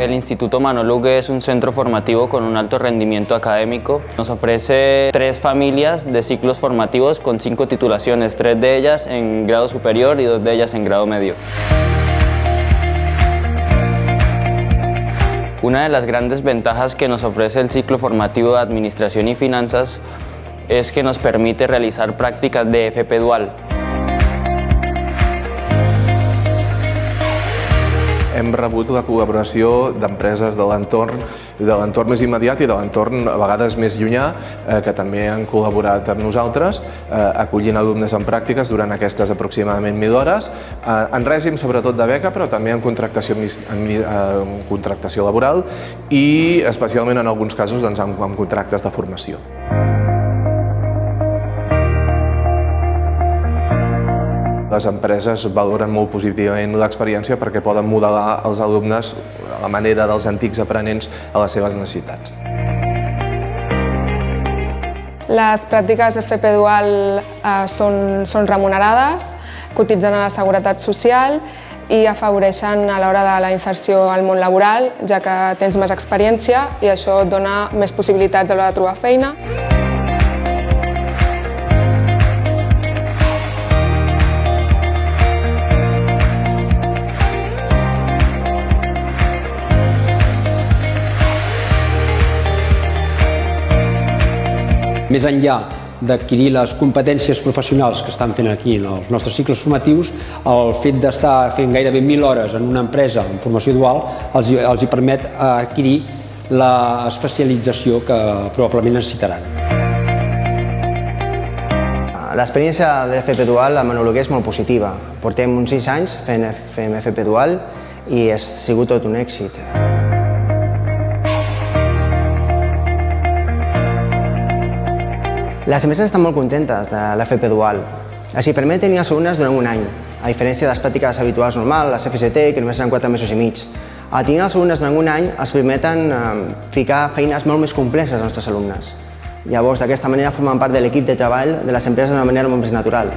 El Instituto Manoluque es un centro formativo con un alto rendimiento académico. Nos ofrece 3 familias de ciclos formativos con 5 titulaciones, 3 de ellas en grado superior y 2 de ellas en grado medio. Una de las grandes ventajas que nos ofrece el ciclo formativo de Administración y Finanzas es que nos permite realizar prácticas de FP dual. Hem rebut la col·laboració d'empreses de l'entorn més immediat i de l'entorn a vegades més llunyà, que també han col·laborat amb nosaltres, acollint alumnes en pràctiques durant aquestes aproximadament 1.000 hores, en règim sobretot de beca, però també en contractació laboral i especialment en alguns casos amb contractes de formació. Les empreses valoren molt positivament l'experiència perquè poden modelar els alumnes a la manera dels antics aprenents a les seves necessitats. Les pràctiques FP dual són remunerades, cotitzen a la Seguretat Social i afavoreixen a l'hora de la inserció al món laboral, ja que tens més experiència i això et dona més possibilitats a l'hora de trobar feina. Més enllà d'adquirir les competències professionals que estan fent aquí en els nostres cicles formatius, el fet d'estar fent gairebé 1.000 hores en una empresa en formació dual els permet adquirir l'especialització que probablement necessitaran. L'experiència de l'FP dual a Manoluque és molt positiva. Portem uns 6 anys fent FP dual i ha sigut tot un èxit. Les empreses estan molt contentes de l'FP dual. Els permet tenir els alumnes durant un any, a diferència de les pràctiques habituals normals, les FST, que només seran 4 mesos i mig. Al tenir els alumnes durant un any, els permeten ficar feines molt més complexes als nostres alumnes. Llavors, d'aquesta manera, formen part de l'equip de treball de les empreses d'una manera molt més natural.